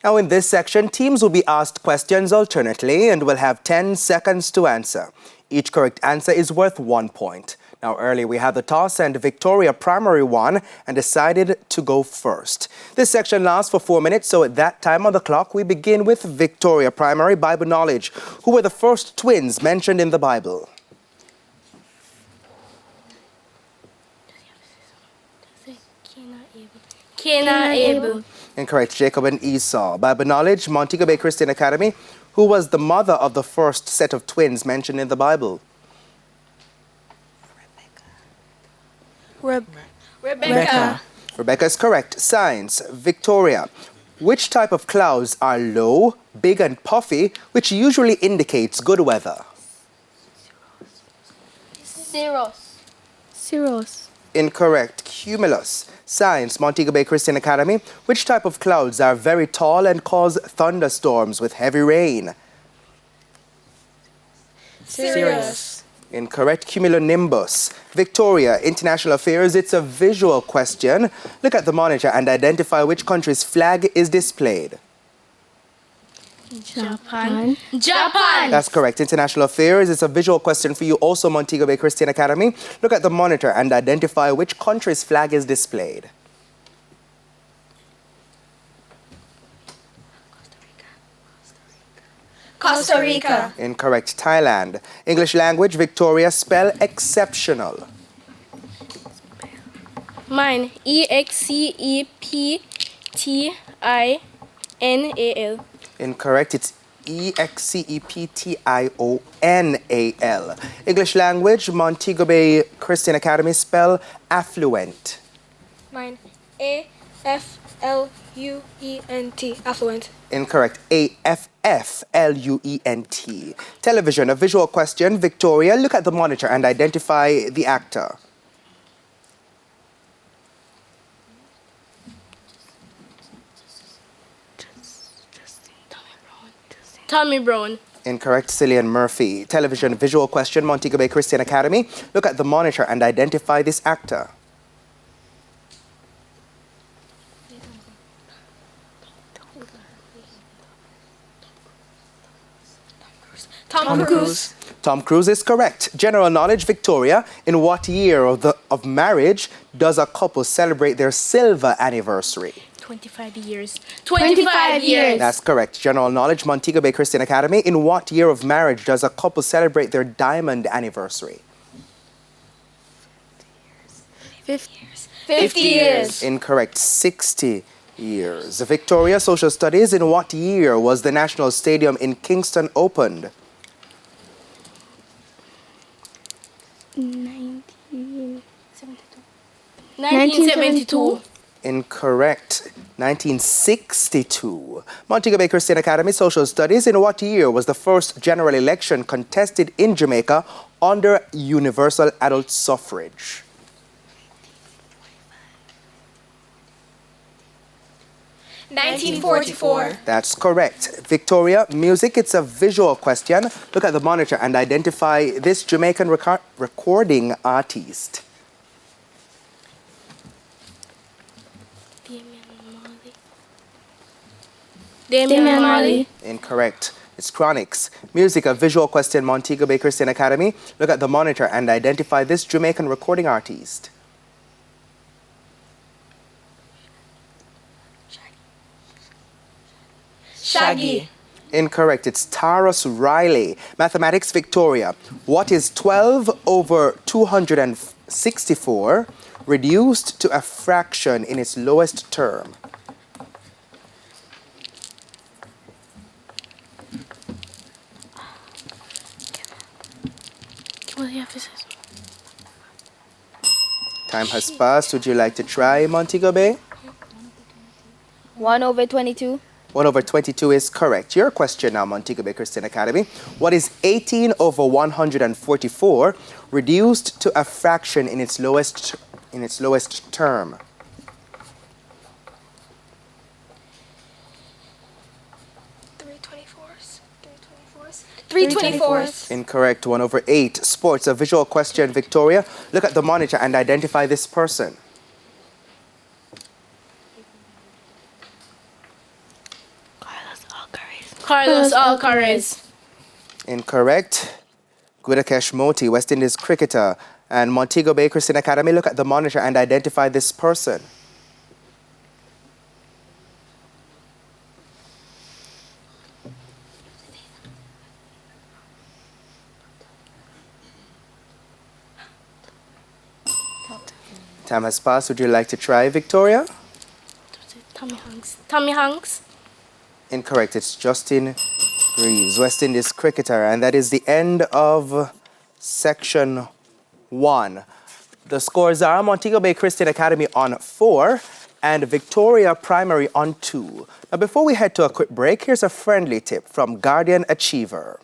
Now in this section, teams will be asked questions alternately and will have 10 seconds to answer. Each correct answer is worth 1 point. Now earlier we had the toss and Victoria Primary won and decided to go first. This section lasts for 4 minutes, so at that time on the clock we begin with Victoria Primary Bible Knowledge. Who were the first twins mentioned in the Bible? Cain and Abel. Incorrect. Jacob and Esau. Bible Knowledge, Montego Bay Christian Academy. Who was the mother of the first set of twins mentioned in the Bible? Rebecca. Rebecca is correct. Science, Victoria. Which type of clouds are low, big and puffy, which usually indicates good weather? Cirrus. Incorrect. Cumulus. Science, Montego Bay Christian Academy. Which type of clouds are very tall and cause thunderstorms with heavy rain? Cirrus. Incorrect. Cumulonimbus. Victoria, International Affairs. It's a visual question. Look at the monitor and identify which country's flag is displayed. Japan. That's correct. International Affairs. It's a visual question for you also, Montego Bay Christian Academy. Look at the monitor and identify which country's flag is displayed. Costa Rica. Incorrect. Thailand. English language, Victoria. Spell exceptional. Mine. EXCEPTINAL. Incorrect. It's EXCEPTIONAL. English language, Montego Bay Christian Academy. Spell affluent. Mine. AFFLUENT. Affluent. Incorrect. AFFLUENT. Television, a visual question. Victoria, look at the monitor and identify the actor. Tommy Brown. Incorrect. Cillian Murphy. Television, visual question. Montego Bay Christian Academy. Look at the monitor and identify this actor. Tom Cruise. Tom Cruise is correct. General knowledge, Victoria. In what year of marriage does a couple celebrate their silver anniversary? 25 years. 25 years. That's correct. General knowledge, Montego Bay Christian Academy. In what year of marriage does a couple celebrate their diamond anniversary? 50 years. Incorrect. 60 years. Victoria, social studies. In what year was the National Stadium in Kingston opened? 1972. Incorrect. 1962. Montego Bay Christian Academy, social studies. In what year was the first general election contested in Jamaica under universal adult suffrage? 1944. That's correct. Victoria, music, it's a visual question. Look at the monitor and identify this Jamaican recording artist. Damian Marley. Incorrect. It's Chronics. Music, a visual question, Montego Bay Christian Academy. Look at the monitor and identify this Jamaican recording artist. Shaggy. Incorrect. It's Taurus Riley. Mathematics, Victoria. What is 12 over 264 reduced to a fraction in its lowest term? Time has passed. Would you like to try, Montego Bay? 1 over 22. 1 over 22 is correct. Your question now, Montego Bay Christian Academy. What is 18 over 144 reduced to a fraction in its lowest term? 3/24. Incorrect. 1 over 8. Sports, a visual question, Victoria. Look at the monitor and identify this person. Carlos Alcaraz. Incorrect. Gudakesh Moti, West Indies cricketer. And Montego Bay Christian Academy, look at the monitor and identify this person. Time has passed. Would you like to try, Victoria? Tommy Hanks. Tommy Hanks. Incorrect. It's Justin Greaves, West Indies cricketer. And that is the end of section 1. The scores are Montego Bay Christian Academy on 4 and Victoria Primary on 2. Now, before we head to a quick break, here's a friendly tip from Guardian Achiever.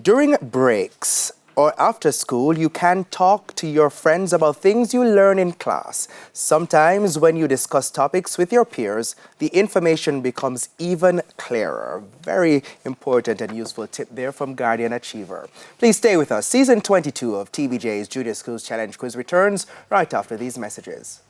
During breaks or after school, you can talk to your friends about things you learn in class. Sometimes when you discuss topics with your peers, the information becomes even clearer. Very important and useful tip there from Guardian Achiever. Please stay with us. Season 22 of TVJ's Junior Schools Challenge Quiz returns right after these messages.